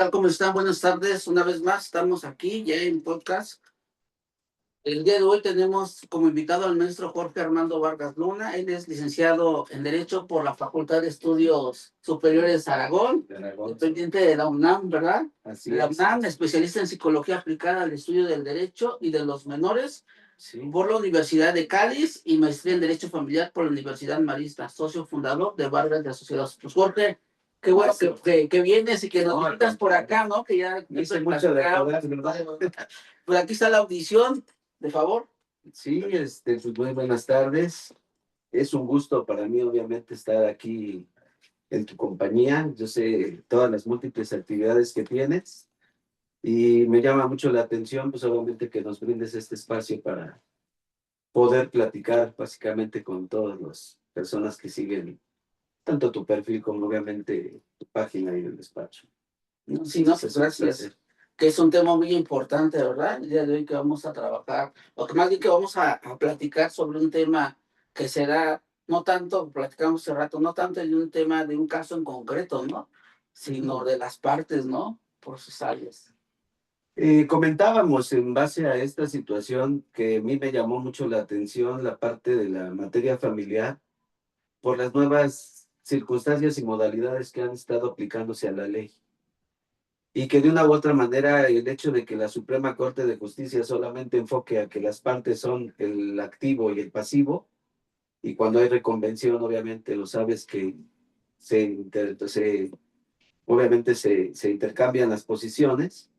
Tal como están? Buenas tardes. Una vez más, estamos aquí ya en podcast. El día de hoy tenemos como invitado al maestro Jorge Armando Vargas Luna. Él es licenciado en Derecho por la Facultad de Estudios Superiores Aragón, dependiente de la UNAM, ¿verdad? Así La es. UNAM, especialista en psicología aplicada al estudio del derecho y de los menores, Sí. por la Universidad de Cádiz, y maestría en Derecho Familiar por la Universidad Marista, socio fundador de Vargas de Asociados. Pues Jorge, qué bueno que vienes y que nos visitas por acá, ¿no? Que ya Hice mucho de acordar, ¿verdad? Pues aquí está la audición, de favor. Sí, pues muy buenas tardes. Es un gusto para mí, obviamente, estar aquí en tu compañía. Yo sé todas las múltiples actividades que tienes y me llama mucho la atención, pues obviamente que nos brindes este espacio para poder platicar básicamente con todas las personas que siguen tanto tu perfil como obviamente tu página y el despacho. No, sí, no, pues gracias. Que es un tema muy importante, ¿verdad? El día de hoy que vamos a trabajar, o que más bien que vamos a platicar sobre un tema que será, no tanto, platicamos hace rato, no tanto de un tema de un caso en concreto, ¿no? Sino de las partes, ¿no? Procesales. Comentábamos en base a esta situación que a mí me llamó mucho la atención la parte de la materia familiar por las nuevas circunstancias y modalidades que han estado aplicándose a la ley. Y que de una u otra manera el hecho de que la Suprema Corte de Justicia solamente enfoque a que las partes son el activo y el pasivo, y cuando hay reconvención obviamente lo sabes que obviamente se intercambian las posiciones,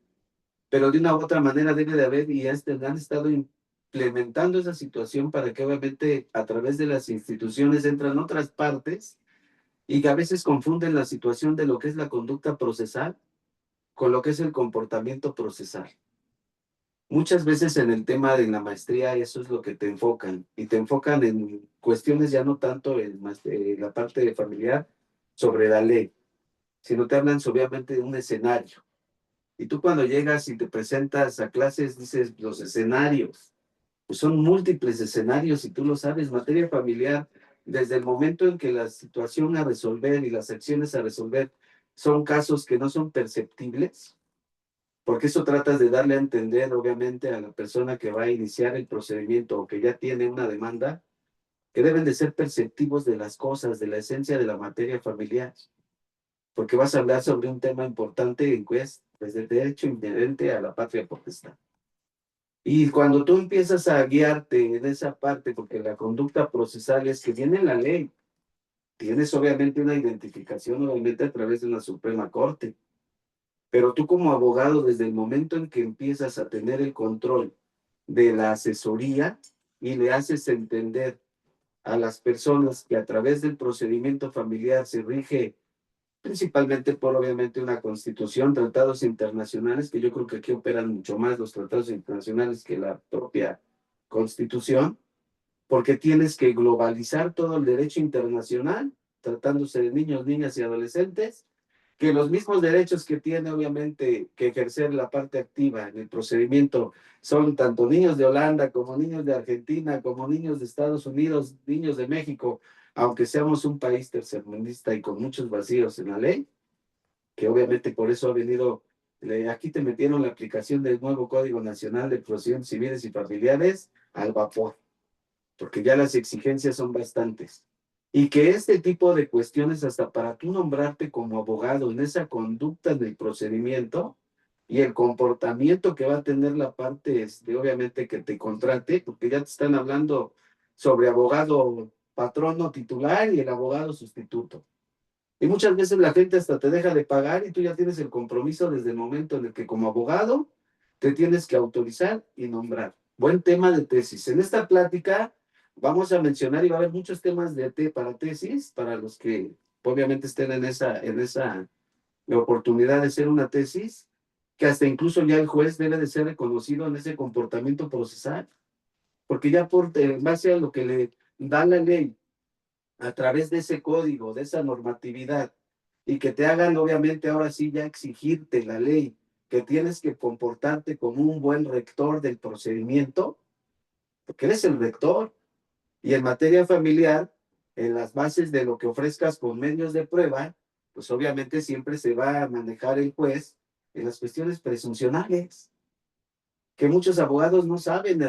pero de una u otra manera debe de haber y han estado implementando esa situación para que obviamente a través de las instituciones entran otras partes y que a veces confunden la situación de lo que es la conducta procesal con lo que es el comportamiento procesal. Muchas veces en el tema de la maestría eso es lo que te enfocan y te enfocan en cuestiones ya no tanto en la parte familiar sobre la ley, sino te hablan obviamente de un escenario. Y tú cuando llegas y te presentas a clases, dices los escenarios, pues son múltiples escenarios y tú lo sabes, materia familiar, desde el momento en que la situación a resolver y las acciones a resolver son casos que no son perceptibles, porque eso tratas de darle a entender, obviamente, a la persona que va a iniciar el procedimiento o que ya tiene una demanda, que deben de ser perceptivos de las cosas, de la esencia de la materia familiar, porque vas a hablar sobre un tema importante en desde el derecho inherente a la patria potestad. Y cuando tú empiezas a guiarte en esa parte, porque la conducta procesal es que viene en la ley, tienes obviamente una identificación, obviamente a través de una Suprema Corte, pero tú como abogado, desde el momento en que empiezas a tener el control de la asesoría y le haces entender a las personas que a través del procedimiento familiar se rige principalmente por obviamente una constitución, tratados internacionales, que yo creo que aquí operan mucho más los tratados internacionales que la propia constitución, porque tienes que globalizar todo el derecho internacional, tratándose de niños, niñas y adolescentes, que los mismos derechos que tiene obviamente que ejercer la parte activa en el procedimiento son tanto niños de Holanda como niños de Argentina, como niños de Estados Unidos, niños de México, aunque seamos un país tercermundista y con muchos vacíos en la ley, que obviamente por eso ha venido, aquí te metieron la aplicación del nuevo Código Nacional de Procedimientos Civiles y Familiares al vapor, porque ya las exigencias son bastantes. Y que este tipo de cuestiones, hasta para tú nombrarte como abogado en esa conducta del procedimiento y el comportamiento que va a tener la parte, obviamente, que te contrate, porque ya te están hablando sobre abogado patrono titular y el abogado sustituto. Y muchas veces la gente hasta te deja de pagar y tú ya tienes el compromiso desde el momento en el que como abogado te tienes que autorizar y nombrar. Buen tema de tesis. En esta plática vamos a mencionar y va a haber muchos temas para tesis, para los que obviamente estén en esa oportunidad de hacer una tesis, que hasta incluso ya el juez debe de ser reconocido en ese comportamiento procesal, porque ya en base a lo que le da la ley, a través de ese código, de esa normatividad, y que te hagan obviamente ahora sí ya exigirte la ley, que tienes que comportarte como un buen rector del procedimiento, porque eres el rector. Y en materia familiar, en las bases de lo que ofrezcas con medios de prueba, pues obviamente siempre se va a manejar el juez en las cuestiones presuncionales, que muchos abogados no saben,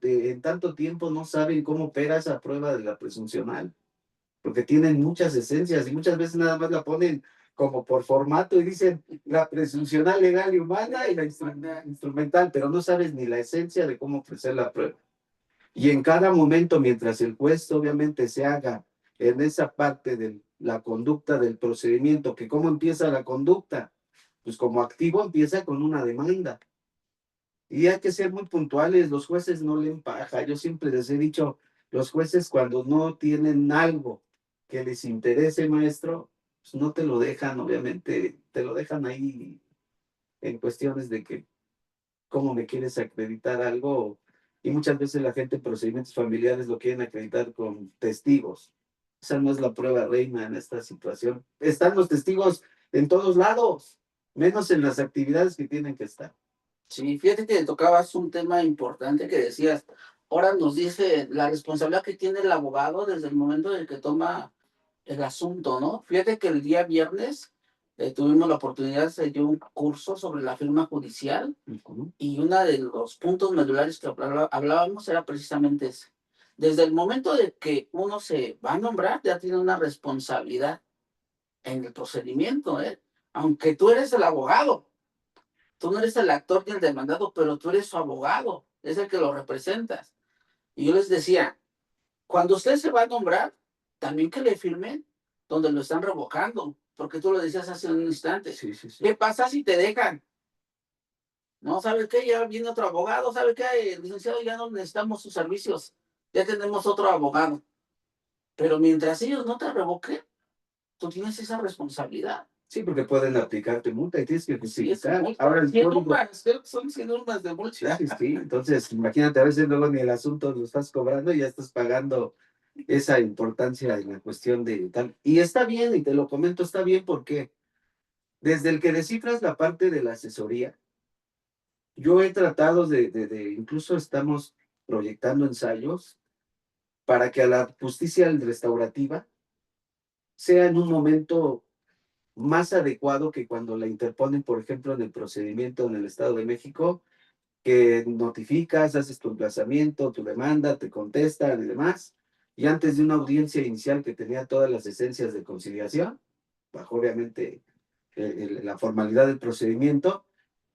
en tanto tiempo no saben cómo opera esa prueba de la presuncional, porque tienen muchas esencias y muchas veces nada más la ponen como por formato y dicen la presuncional legal y humana y la instrumental, pero no sabes ni la esencia de cómo ofrecer la prueba. Y en cada momento, mientras el juez obviamente se haga en esa parte de la conducta del procedimiento, que cómo empieza la conducta, pues como activo empieza con una demanda. Y hay que ser muy puntuales, los jueces no leen paja. Yo siempre les he dicho, los jueces cuando no tienen algo que les interese, maestro, pues no te lo dejan, obviamente, te lo dejan ahí en cuestiones de que cómo me quieres acreditar algo. Y muchas veces la gente en procedimientos familiares lo quieren acreditar con testigos. Esa no es la prueba reina en esta situación. Están los testigos en todos lados, menos en las actividades que tienen que estar. Sí, fíjate que tocabas un tema importante que decías, ahora nos dice la responsabilidad que tiene el abogado desde el momento en el que toma el asunto, ¿no? Fíjate que el día viernes tuvimos la oportunidad de hacer un curso sobre la firma judicial y uno de los puntos medulares que hablábamos era precisamente ese. Desde el momento de que uno se va a nombrar, ya tiene una responsabilidad en el procedimiento, ¿eh? Aunque tú eres el abogado. Tú no eres el actor ni el demandado, pero tú eres su abogado, es el que lo representas. Y yo les decía, cuando usted se va a nombrar, también que le firmen donde lo están revocando, porque tú lo decías hace un instante. Sí, sí, sí. ¿Qué pasa si te dejan? No, ¿sabe qué? Ya viene otro abogado, ¿sabe qué? Licenciado, ya no necesitamos sus servicios, ya tenemos otro abogado. Pero mientras ellos no te revoquen, tú tienes esa responsabilidad. Sí, porque pueden aplicarte multa y tienes que Sí, es justificar. multa. Ahora el 100 código. UMAS, creo que son 100 UMAS de multa. Sí, sí. Entonces, imagínate, a veces luego ni el asunto lo estás cobrando y ya estás pagando esa importancia en la cuestión de tal. Y está bien, y te lo comento, está bien porque desde el que descifras la parte de la asesoría, yo he tratado incluso estamos proyectando ensayos para que a la justicia restaurativa sea en un momento más adecuado que cuando la interponen, por ejemplo, en el procedimiento en el Estado de México, que notificas, haces tu emplazamiento, tu demanda, te contestan y demás, y antes de una audiencia inicial que tenía todas las esencias de conciliación, bajo obviamente la formalidad del procedimiento,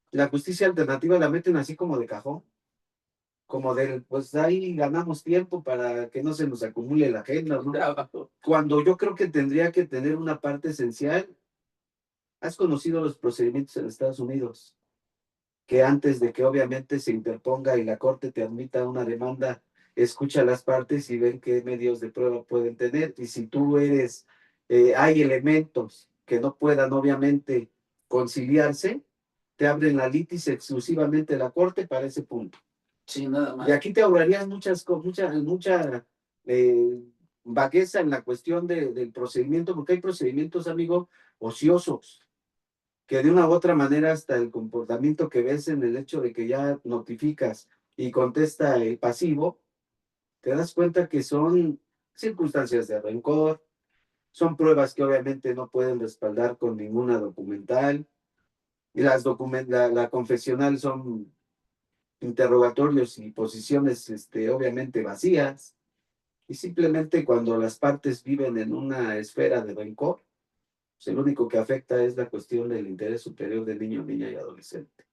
la justicia alternativa la meten así como de cajón, como del, pues ahí ganamos tiempo para que no se nos acumule la agenda, ¿no? Cuando yo creo que tendría que tener una parte esencial. ¿Has conocido los procedimientos en Estados Unidos? Que antes de que obviamente se interponga y la corte te admita una demanda, escucha las partes y ven qué medios de prueba pueden tener. Y si tú hay elementos que no puedan obviamente conciliarse, te abren la litis exclusivamente la corte para ese punto. Sí, nada más. Y aquí te ahorrarías mucha vagueza en la cuestión del procedimiento, porque hay procedimientos, amigo, ociosos que de una u otra manera hasta el comportamiento que ves en el hecho de que ya notificas y contesta el pasivo, te das cuenta que son circunstancias de rencor, son pruebas que obviamente no pueden respaldar con ninguna documental, y la confesional son interrogatorios y posiciones obviamente vacías, y simplemente cuando las partes viven en una esfera de rencor, pues el único que afecta es la cuestión del interés superior del niño, niña y adolescente.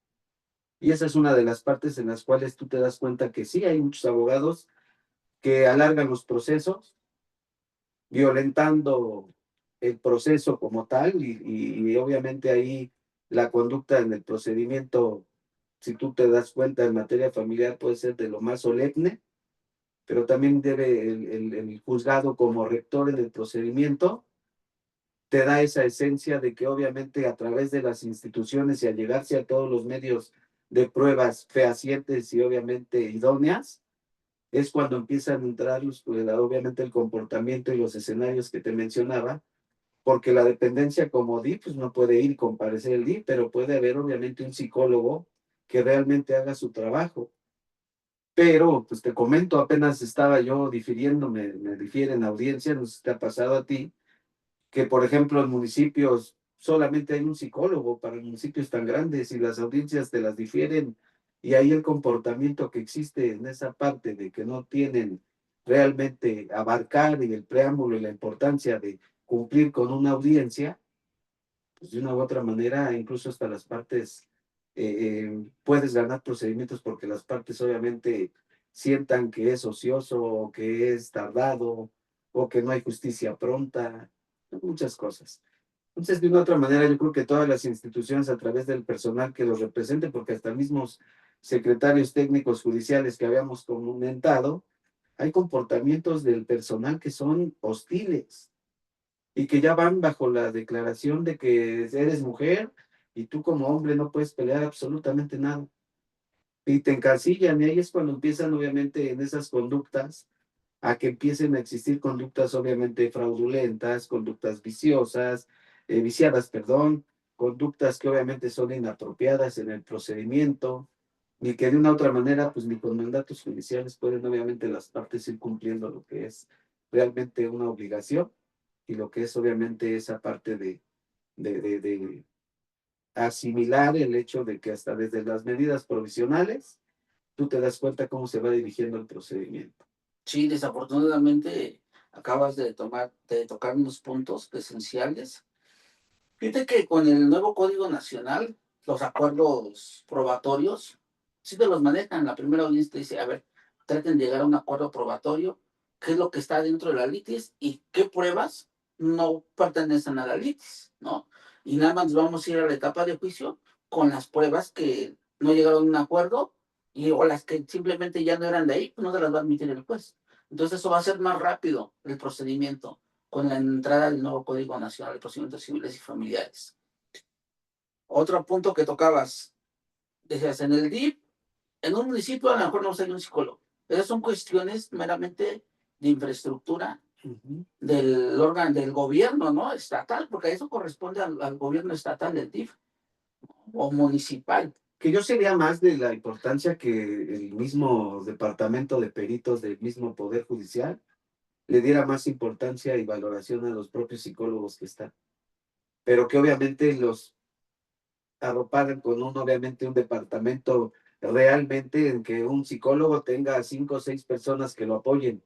Y esa es una de las partes en las cuales tú te das cuenta que sí hay muchos abogados que alargan los procesos, violentando el proceso como tal y obviamente ahí la conducta en el procedimiento, si tú te das cuenta en materia familiar, puede ser de lo más solemne, pero también debe el juzgado como rector en el procedimiento te da esa esencia de que obviamente a través de las instituciones y al llegarse a todos los medios de pruebas fehacientes y obviamente idóneas, es cuando empiezan a entrar obviamente el comportamiento y los escenarios que te mencionaba, porque la dependencia como DI, pues no puede ir y comparecer el DI, pero puede haber obviamente un psicólogo que realmente haga su trabajo. Pero, pues te comento, apenas estaba yo difiriendo, me difieren audiencia, no sé si te ha pasado a ti, que por ejemplo en municipios solamente hay un psicólogo para municipios tan grandes y las audiencias te las difieren, y ahí el comportamiento que existe en esa parte de que no tienen realmente abarcar y el preámbulo y la importancia de cumplir con una audiencia, pues de una u otra manera, incluso hasta las partes, puedes ganar procedimientos porque las partes obviamente sientan que es ocioso o que es tardado o que no hay justicia pronta, muchas cosas. Entonces, de una u otra manera, yo creo que todas las instituciones a través del personal que los represente, porque hasta mismos secretarios técnicos judiciales que habíamos comentado, hay comportamientos del personal que son hostiles y que ya van bajo la declaración de que eres mujer y tú como hombre no puedes pelear absolutamente nada. Y te encasillan, y ahí es cuando empiezan obviamente en esas conductas a que empiecen a existir conductas obviamente fraudulentas, conductas viciadas, perdón, conductas que obviamente son inapropiadas en el procedimiento y que de una u otra manera, pues ni con mandatos judiciales pueden obviamente las partes ir cumpliendo lo que es realmente una obligación y lo que es obviamente esa parte de asimilar el hecho de que hasta desde las medidas provisionales tú te das cuenta cómo se va dirigiendo el procedimiento. Sí, desafortunadamente acabas de tocar unos puntos esenciales. Fíjate que con el nuevo Código Nacional, los acuerdos probatorios, sí te los manejan. La primera audiencia te dice, a ver, traten de llegar a un acuerdo probatorio, qué es lo que está dentro de la litis y qué pruebas no pertenecen a la litis, ¿no? Y nada más vamos a ir a la etapa de juicio con las pruebas que no llegaron a un acuerdo o las que simplemente ya no eran de ahí, pues no se las va a admitir el juez. Entonces eso va a ser más rápido el procedimiento con la entrada del nuevo Código Nacional de Procedimientos Civiles y Familiares. Otro punto que tocabas, decías, en el DIF, en un municipio a lo mejor no hay un psicólogo. Esas son cuestiones meramente de infraestructura del órgano, del gobierno, ¿no? Estatal, porque eso corresponde al gobierno estatal del DIF o municipal. Que yo sería más de la importancia que el mismo departamento de peritos del mismo Poder Judicial le diera más importancia y valoración a los propios psicólogos que están, pero que obviamente los arroparan con obviamente un departamento realmente en que un psicólogo tenga 5 o 6 personas que lo apoyen.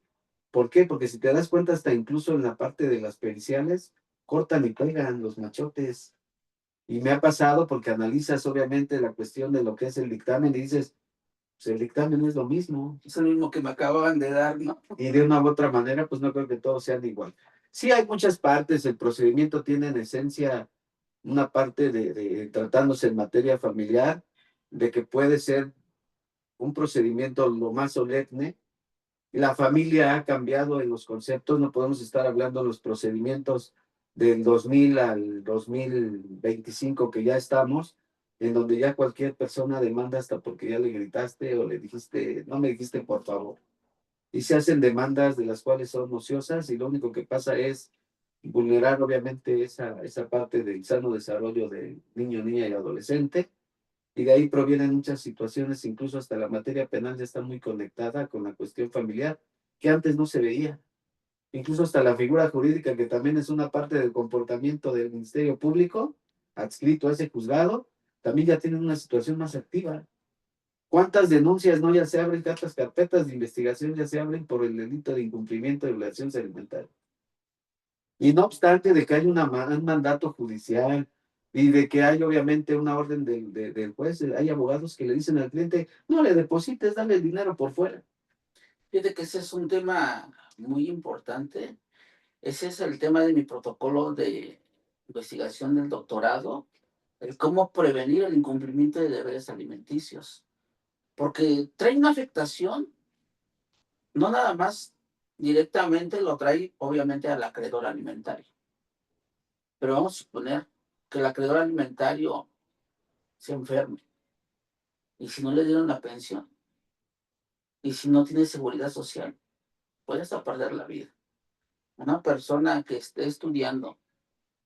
¿Por qué? Porque si te das cuenta, hasta incluso en la parte de las periciales, cortan y pegan los machotes. Y me ha pasado porque analizas obviamente la cuestión de lo que es el dictamen y dices, pues el dictamen es lo mismo. Es el mismo que me acababan de dar, ¿no? Y de una u otra manera, pues no creo que todos sean igual. Sí hay muchas partes, el procedimiento tiene en esencia una parte de tratándose en materia familiar, de que puede ser un procedimiento lo más solemne. La familia ha cambiado en los conceptos, no podemos estar hablando de los procedimientos del 2000 al 2025 que ya estamos, en donde ya cualquier persona demanda hasta porque ya le gritaste o le dijiste, no me dijiste por favor. Y se hacen demandas de las cuales son ociosas y lo único que pasa es vulnerar obviamente esa parte del sano desarrollo del niño, niña y adolescente. Y de ahí provienen muchas situaciones, incluso hasta la materia penal ya está muy conectada con la cuestión familiar, que antes no se veía. Incluso hasta la figura jurídica, que también es una parte del comportamiento del Ministerio Público, adscrito a ese juzgado, también ya tienen una situación más activa. ¿Cuántas denuncias no ya se abren, cuántas carpetas de investigación ya se abren por el delito de incumplimiento de violaciones alimentarias? Y no obstante de que hay un mandato judicial y de que hay obviamente una orden del juez, hay abogados que le dicen al cliente, no le deposites, dale el dinero por fuera. Fíjate que ese es un tema muy importante. Ese es el tema de mi protocolo de investigación del doctorado, el cómo prevenir el incumplimiento de deberes alimenticios. Porque trae una afectación, no nada más directamente lo trae obviamente al acreedor alimentario. Pero vamos a suponer que el acreedor alimentario se enferme y si no le dieron la pensión y si no tiene seguridad social, puede hasta perder la vida. Una persona que esté estudiando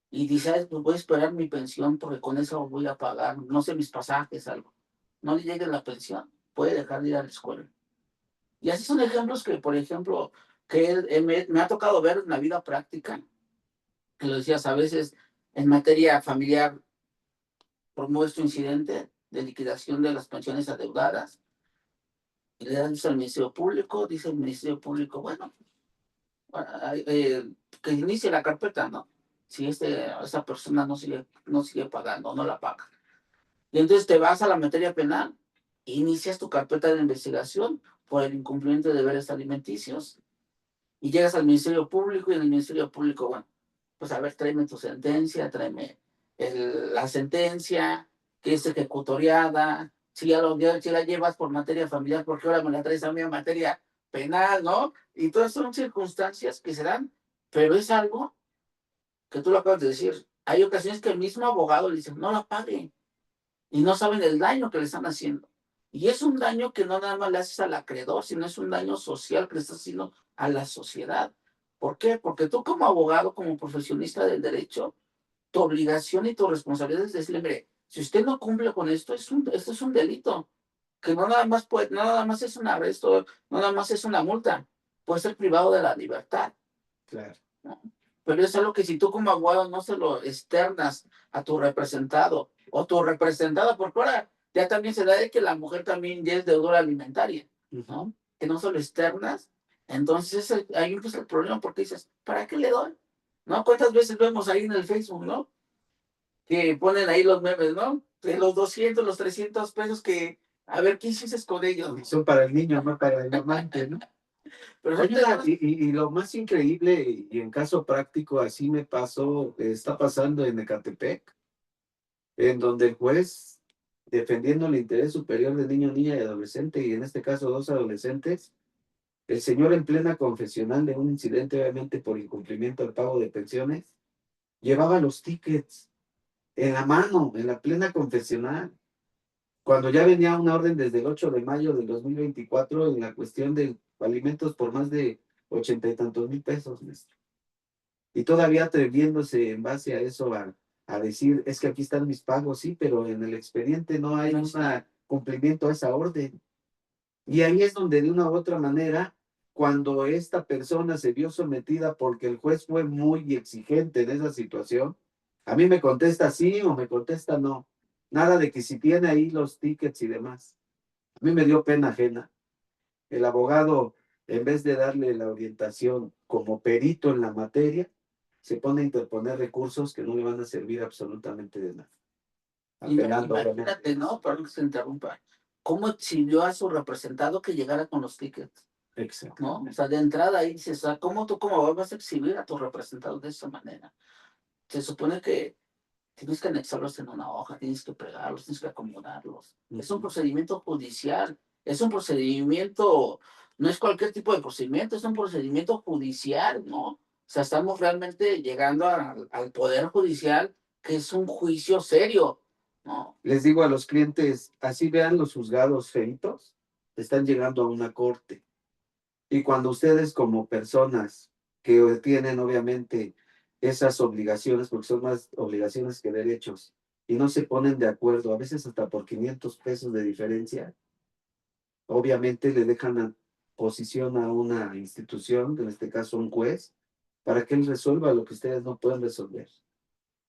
y dice, "Ay, pues voy a esperar mi pensión porque con eso voy a pagar, no sé, mis pasajes, algo. No le llegue la pensión, puede dejar de ir a la escuela. Y así son ejemplos que, por ejemplo, que me ha tocado ver en la vida práctica, que lo decías a veces, En materia familiar, promueve este incidente de liquidación de las pensiones adeudadas y le dan aviso al Ministerio Público. Dice el Ministerio Público, bueno, que inicie la carpeta, ¿no? Si esa persona no sigue pagando, no la paga. Y entonces te vas a la materia penal e inicias tu carpeta de investigación por el incumplimiento de deberes alimenticios y llegas al Ministerio Público y en el Ministerio Público, bueno, pues a ver, tráeme tu sentencia, tráeme la sentencia, que es ejecutoriada, si la llevas por materia familiar, porque ahora me la traes a mí en materia penal, ¿no? Y todas son circunstancias que se dan, pero es algo que tú lo acabas de decir. Hay ocasiones que el mismo abogado le dice, no la pague, y no saben el daño que le están haciendo. Y es un daño que no nada más le haces al acreedor, sino es un daño social que le estás haciendo a la sociedad. ¿Por qué? Porque tú como abogado, como profesionista del derecho, tu obligación y tu responsabilidad es decirle, mire, si usted no cumple con esto, esto es un delito, que no nada más es un arresto, no nada más es una multa, puede ser privado de la libertad. Claro. ¿No? Pero es algo que si tú como abogado no se lo externas a tu representado o tu representada, porque ahora ya también se da de que la mujer también ya es deudora alimentaria, ¿no? Que no se lo externas, entonces ahí empieza el problema porque dices, ¿para qué le doy? ¿No? ¿Cuántas veces vemos ahí en el Facebook, ¿no? Que ponen ahí los memes, ¿no? De los 200, los 300 pesos que, a ver, ¿qué hiciste con ellos? Son para el niño, no para el amante, ¿no? Pero Oye, y lo más increíble, y en caso práctico, así me pasó, está pasando en Ecatepec, en donde el juez, defendiendo el interés superior del niño, niña y adolescente, y en este caso dos adolescentes, el señor en plena confesional de un incidente, obviamente por incumplimiento al pago de pensiones, llevaba los tickets en la mano, en la plena confesional, cuando ya venía una orden desde el 8 de mayo del 2024 en la cuestión de alimentos por más de 80 y tantos mil pesos, maestro. Y todavía atreviéndose en base a eso a decir, es que aquí están mis pagos, sí, pero en el expediente no hay un cumplimiento a esa orden. Y ahí es donde de una u otra manera, cuando esta persona se vio sometida porque el juez fue muy exigente en esa situación, a mí me contesta sí o me contesta no. Nada de que si tiene ahí los tickets y demás. A mí me dio pena ajena. El abogado, en vez de darle la orientación como perito en la materia, se pone a interponer recursos que no le van a servir absolutamente de nada. Apelando, imagínate, ¿no? Perdón que se interrumpa. ¿Cómo exigió a su representado que llegara con los tickets? Exacto. ¿No? O sea, de entrada ahí dices, o sea, ¿cómo tú como vas a exhibir a tu representado de esa manera? Se supone que tienes que anexarlos en una hoja, tienes que pegarlos, tienes que acomodarlos. Es un procedimiento judicial, es un procedimiento, no es cualquier tipo de procedimiento, es un procedimiento judicial, ¿no? O sea, estamos realmente llegando al poder judicial, que es un juicio serio, ¿no? Les digo a los clientes, así vean los juzgados feitos, están llegando a una corte. Y cuando ustedes como personas que tienen obviamente esas obligaciones, porque son más obligaciones que derechos, y no se ponen de acuerdo, a veces hasta por 500 pesos de diferencia, obviamente le dejan a posición a una institución, en este caso un juez, para que él resuelva lo que ustedes no pueden resolver.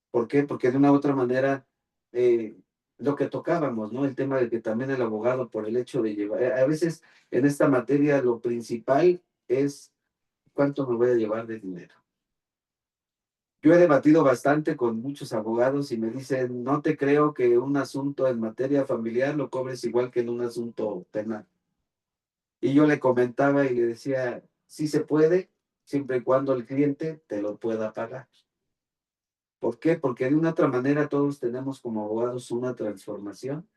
¿Por qué? Porque de una u otra manera, eh, lo que tocábamos, ¿no? El tema de que también el abogado, por el hecho de llevar, a veces en esta materia lo principal es cuánto me voy a llevar de dinero. Yo he debatido bastante con muchos abogados y me dicen, no te creo que un asunto en materia familiar lo cobres igual que en un asunto penal. Y yo le comentaba y le decía, sí se puede, siempre y cuando el cliente te lo pueda pagar. ¿Por qué? Porque de una otra manera todos tenemos como abogados una transformación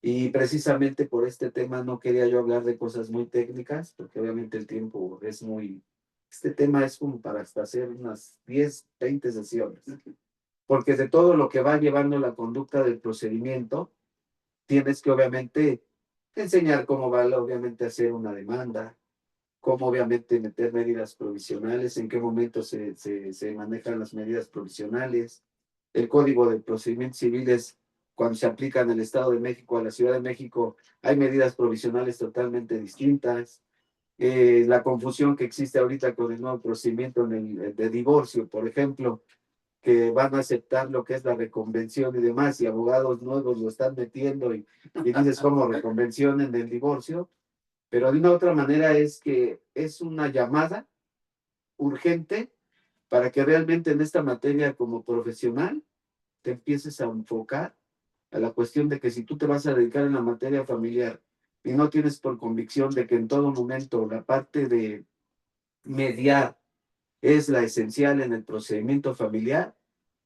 y precisamente por este tema no quería yo hablar de cosas muy técnicas, porque obviamente el tiempo es muy... Este tema es como para hasta hacer unas 10, 20 sesiones, porque de todo lo que va llevando la conducta del procedimiento, tienes que obviamente enseñar cómo va obviamente hacer una demanda, cómo obviamente meter medidas provisionales, en qué momento se manejan las medidas provisionales, el Código de Procedimientos Civiles, cuando se aplica en el Estado de México a la Ciudad de México, hay medidas provisionales totalmente distintas. La confusión que existe ahorita con el nuevo procedimiento de divorcio, por ejemplo, que van a aceptar lo que es la reconvención y demás, y abogados nuevos lo están metiendo y dices como reconvención en el divorcio, pero de una u otra manera es que es una llamada urgente para que realmente en esta materia como profesional te empieces a enfocar a la cuestión de que si tú te vas a dedicar en la materia familiar y no tienes por convicción de que en todo momento la parte de mediar es la esencial en el procedimiento familiar,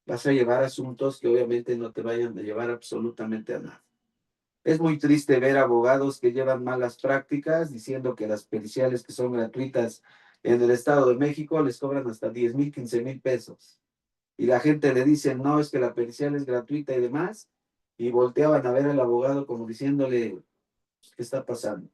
vas a llevar asuntos que obviamente no te vayan a llevar absolutamente a nada. Es muy triste ver abogados que llevan malas prácticas diciendo que las periciales que son gratuitas en el Estado de México les cobran hasta 10,000, 15,000 pesos. Y la gente le dice, no, es que la pericial es gratuita y demás. Y volteaban a ver al abogado como diciéndole, ¿qué está pasando?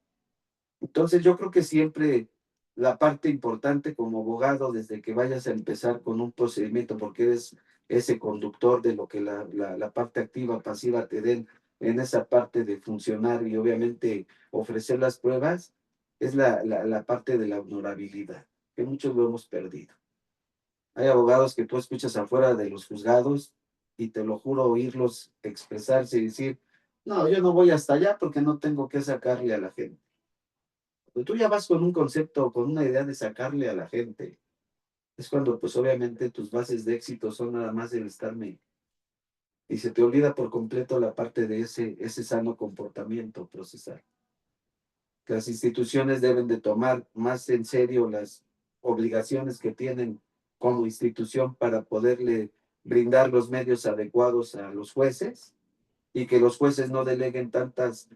Entonces yo creo que siempre la parte importante como abogado, desde que vayas a empezar con un procedimiento, porque eres ese conductor de lo que la parte activa, pasiva te den en esa parte de funcionar y obviamente ofrecer las pruebas, es la parte de la honorabilidad, que muchos lo hemos perdido. Hay abogados que tú escuchas afuera de los juzgados y te lo juro oírlos expresarse y decir, no, yo no voy hasta allá porque no tengo que sacarle a la gente. Cuando tú ya vas con un concepto, con una idea de sacarle a la gente, es cuando pues obviamente tus bases de éxito son nada más el estarme y se te olvida por completo la parte de ese sano comportamiento procesal. Las instituciones deben de tomar más en serio las obligaciones que tienen como institución para poderle brindar los medios adecuados a los jueces y que los jueces no deleguen tantas,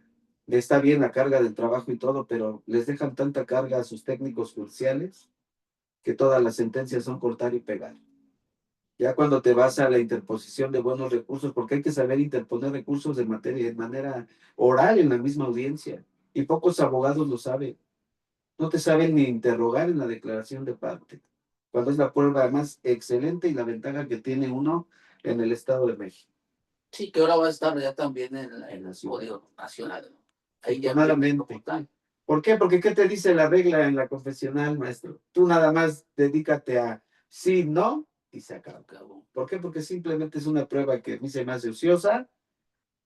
está bien la carga del trabajo y todo, pero les dejan tanta carga a sus técnicos judiciales que todas las sentencias son cortar y pegar. Ya cuando te vas a la interposición de buenos recursos, porque hay que saber interponer recursos de materia de manera oral en la misma audiencia, y pocos abogados lo saben. No te saben ni interrogar en la declaración de parte, cuando es la prueba más excelente y la ventaja que tiene uno en el Estado de México. Sí, que ahora va a estar ya también en En la el ciudad. Código Nacional, ¿no? Ahí ya Afortunadamente. ¿Por qué? Porque ¿qué te dice la regla en la confesional, maestro? Tú nada más dedícate a sí, no, y se acabó. ¿Por qué? Porque simplemente es una prueba que a mí se me hace ociosa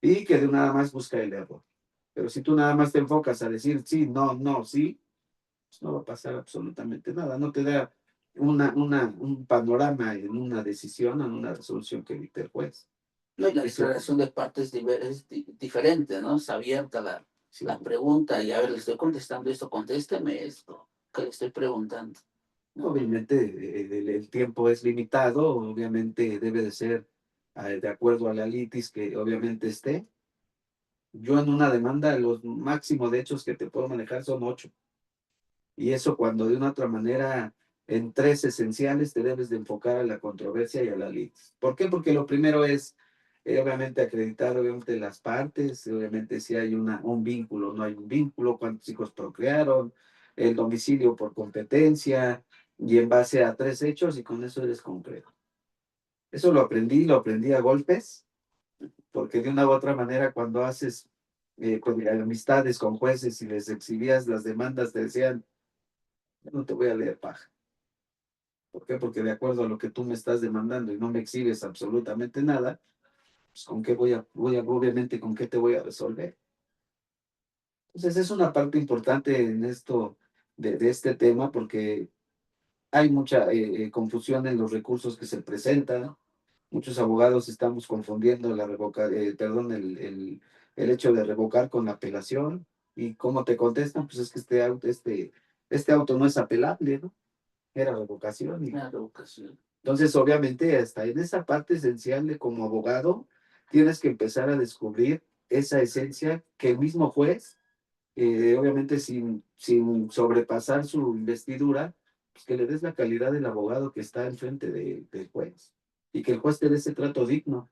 y que de nada más busca el error. Pero si tú nada más te enfocas a decir sí, no, no, sí, pues no va a pasar absolutamente nada. No te da un panorama en una decisión, en una resolución que dicte el juez. No, y la declaración de partes es diferente, ¿no? Es abierta Sí. la pregunta y a ver, le estoy contestando esto, contésteme esto que le estoy preguntando, ¿no? Obviamente el tiempo es limitado, obviamente debe de ser de acuerdo a la litis que obviamente esté. Yo en una demanda, los máximos de hechos que te puedo manejar son 8. Y eso cuando de una otra manera, en 3 esenciales te debes de enfocar a la controversia y a la litis. ¿Por qué? Porque lo primero es, obviamente, acreditar obviamente las partes, obviamente si hay un vínculo, no hay un vínculo, cuántos hijos procrearon, el domicilio por competencia, y en base a 3 hechos, y con eso eres concreto. Eso lo aprendí a golpes, porque de una u otra manera cuando haces con amistades con jueces y les exhibías las demandas, te decían, no te voy a leer paja. ¿Por qué? Porque de acuerdo a lo que tú me estás demandando y no me exhibes absolutamente nada, pues con qué obviamente, con qué te voy a resolver. Entonces es una parte importante en esto de este tema porque hay mucha confusión en los recursos que se presentan. Muchos abogados estamos confundiendo el hecho de revocar con la apelación. ¿Y cómo te contestan? Pues es que este auto no es apelable, ¿no? Era revocación. Una revocación. Entonces, obviamente, hasta en esa parte esencial de como abogado, tienes que empezar a descubrir esa esencia que el mismo juez, obviamente sin sobrepasar su investidura, pues que le des la calidad del abogado que está enfrente del juez y que el juez te dé ese trato digno,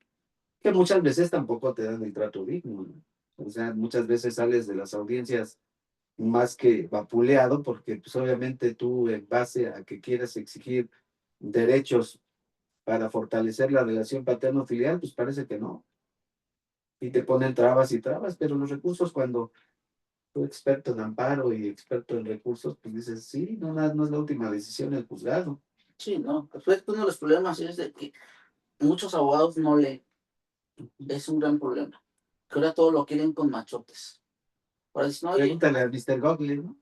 que muchas veces tampoco te dan el trato digno, ¿no? O sea, muchas veces sales de las audiencias más que vapuleado, porque pues obviamente tú en base a que quieras exigir derechos para fortalecer la relación paterno-filial, pues parece que no. Y te ponen trabas y trabas, pero los recursos cuando tú experto en amparo y experto en recursos, pues dices, sí, no, no es la última decisión del juzgado. Sí, ¿no? Pues uno de los problemas es de que muchos abogados no leen. Es un gran problema. Que ahora todo lo quieren con machotes. Ahora dicen, oye, Pregúntale a Mr. Google, ¿no?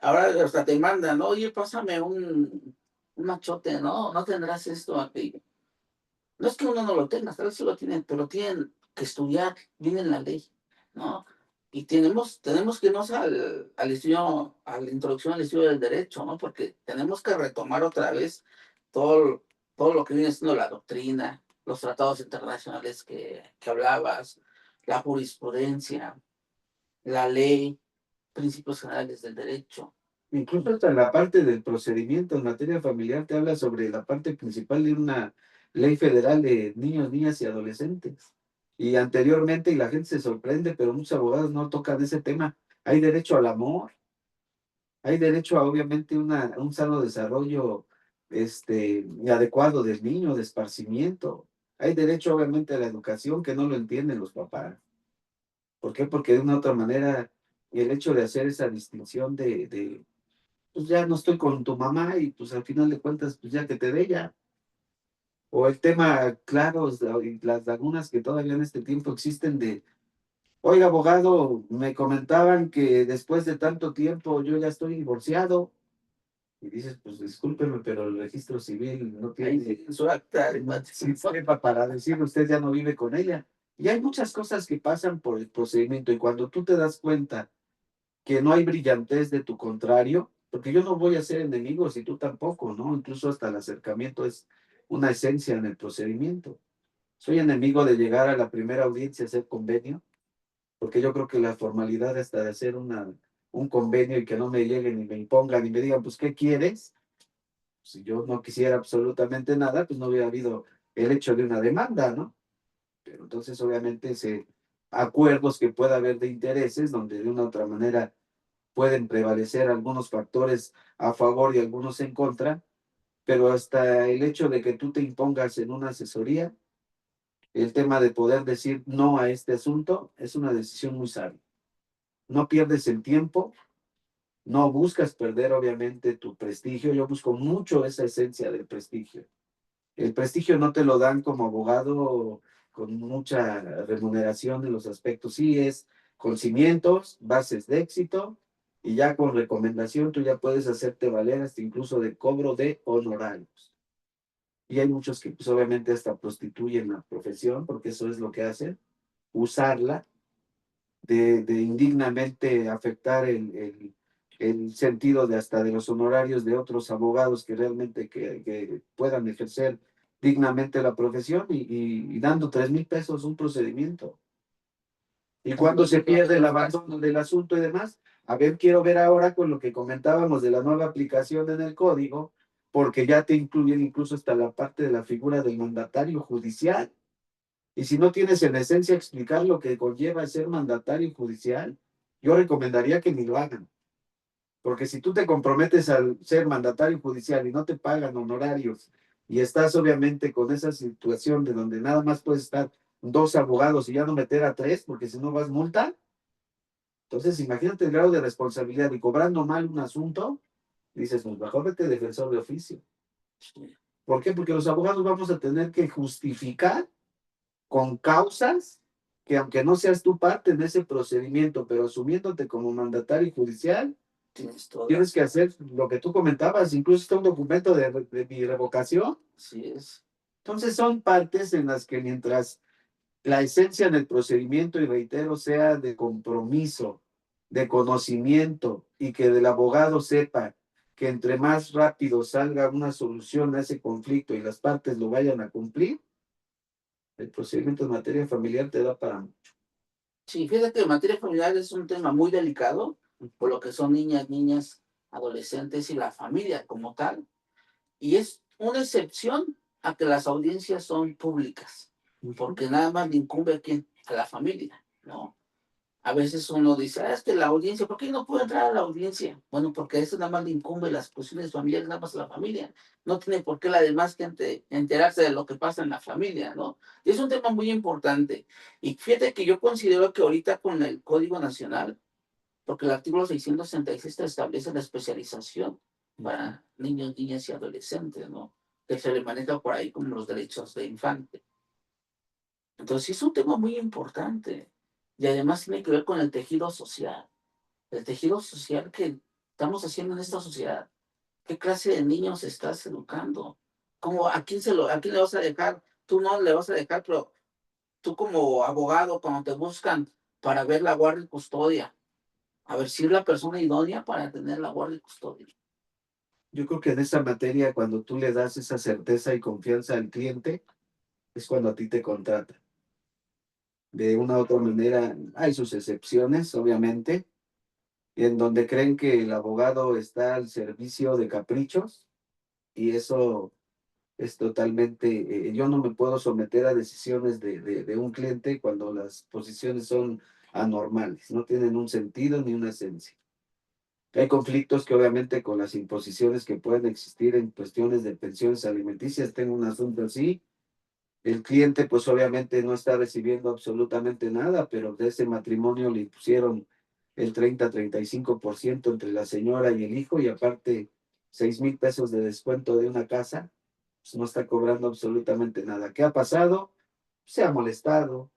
ahora hasta te mandan, oye, pásame un machote, ¿no? No tendrás esto aquí. No es que uno no lo tenga, tal vez sí lo tienen, pero tienen que estudiar, viene en la ley, ¿no? Y tenemos que irnos al estudio, a la introducción al estudio del derecho, ¿no? Porque tenemos que retomar otra vez todo, todo lo que viene siendo la doctrina, los tratados internacionales que hablabas, la jurisprudencia, la ley, principios generales del derecho. Incluso hasta la parte del procedimiento en materia familiar te habla sobre la parte principal de una ley federal de niños, niñas y adolescentes. Y anteriormente, y la gente se sorprende, pero muchos abogados no tocan ese tema. Hay derecho al amor, hay derecho a obviamente un sano desarrollo adecuado del niño, de esparcimiento. Hay derecho obviamente a la educación que no lo entienden los papás. ¿Por qué? Porque de una u otra manera el hecho de hacer esa distinción pues ya no estoy con tu mamá y pues al final de cuentas, pues ya que te dé ya. O el tema claro, y las lagunas que todavía en este tiempo existen de, oiga, abogado, me comentaban que después de tanto tiempo yo ya estoy divorciado. Y dices, pues discúlpeme, pero el registro civil no tiene Su acta de sistema para decir usted ya no vive con ella. Y hay muchas cosas que pasan por el procedimiento y cuando tú te das cuenta que no hay brillantez de tu contrario, porque yo no voy a ser enemigo si tú tampoco, ¿no? Incluso hasta el acercamiento es una esencia en el procedimiento. Soy enemigo de llegar a la primera audiencia a hacer convenio, porque yo creo que la formalidad hasta de hacer un convenio y que no me lleguen y me impongan y me digan, pues, ¿qué quieres? Si yo no quisiera absolutamente nada, pues no hubiera habido el hecho de una demanda, ¿no? Pero entonces, obviamente, acuerdos que pueda haber de intereses, donde de una u otra manera pueden prevalecer algunos factores a favor y algunos en contra, pero hasta el hecho de que tú te impongas en una asesoría, el tema de poder decir no a este asunto es una decisión muy sabia. No pierdes el tiempo, no buscas perder obviamente tu prestigio, yo busco mucho esa esencia del prestigio. El prestigio no te lo dan como abogado con mucha remuneración en los aspectos. Sí, es con cimientos, bases de éxito, y ya con recomendación tú ya puedes hacerte valer hasta incluso de cobro de honorarios. Y hay muchos que pues, obviamente hasta prostituyen la profesión, porque eso es lo que hacen, usarla de indignamente afectar el sentido de hasta de los honorarios de otros abogados que realmente que puedan ejercer dignamente la profesión y dando 3,000 pesos un procedimiento. Y cuando se pierde el abandono del asunto y demás, a ver, quiero ver ahora con lo que comentábamos de la nueva aplicación en el código, porque ya te incluyen incluso hasta la parte de la figura del mandatario judicial. Y si no tienes en esencia explicar lo que conlleva ser mandatario judicial, yo recomendaría que ni lo hagan. Porque si tú te comprometes al ser mandatario judicial y no te pagan honorarios y estás obviamente con esa situación de donde nada más puedes estar dos abogados y ya no meter a tres, porque si no vas multa, entonces imagínate el grado de responsabilidad y cobrando mal un asunto, dices, pues mejor vete defensor de oficio. ¿Por qué? Porque los abogados vamos a tener que justificar con causas que aunque no seas tú parte en ese procedimiento, pero asumiéndote como mandatario judicial, tienes que hacer lo que tú comentabas, incluso está un documento de mi revocación. Así es. Entonces son partes en las que mientras la esencia en el procedimiento, y reitero, sea de compromiso, de conocimiento y que el abogado sepa que entre más rápido salga una solución a ese conflicto y las partes lo vayan a cumplir, el procedimiento en materia familiar te da para mucho. Sí, fíjate que materia familiar es un tema muy delicado, por lo que son niñas, niñas, adolescentes y la familia como tal. Y es una excepción a que las audiencias son públicas, porque nada más le incumbe a quién, a la familia, ¿no? A veces uno dice, es que la audiencia, ¿por qué no puedo entrar a la audiencia? Bueno, porque eso nada más le incumbe las cuestiones familiares, nada más a la familia. No tiene por qué la demás gente enterarse de lo que pasa en la familia, ¿no? Y es un tema muy importante. Y fíjate que yo considero que ahorita con el Código Nacional, porque el artículo 666 establece la especialización para niños, niñas y adolescentes, ¿no? que se le maneja por ahí como los derechos de infante. Entonces, sí es un tema muy importante y además tiene que ver con el tejido social que estamos haciendo en esta sociedad. ¿Qué clase de niños estás educando? ¿Cómo, a quién le vas a dejar? Tú no le vas a dejar, pero tú como abogado, cuando te buscan para ver la guardia y custodia, a ver si es la persona idónea para tener la guardia y custodia. Yo creo que en esta materia, cuando tú le das esa certeza y confianza al cliente, es cuando a ti te contrata. De una u otra manera, hay sus excepciones, obviamente, en donde creen que el abogado está al servicio de caprichos y eso es totalmente, yo no me puedo someter a decisiones de un cliente cuando las posiciones son anormales, no tienen un sentido ni una esencia. Hay conflictos que obviamente con las imposiciones que pueden existir en cuestiones de pensiones alimenticias, tengo un asunto así, el cliente pues obviamente no está recibiendo absolutamente nada, pero de ese matrimonio le impusieron el 30-35% entre la señora y el hijo y aparte 6,000 pesos de descuento de una casa, pues no está cobrando absolutamente nada. ¿Qué ha pasado? Se ha molestado,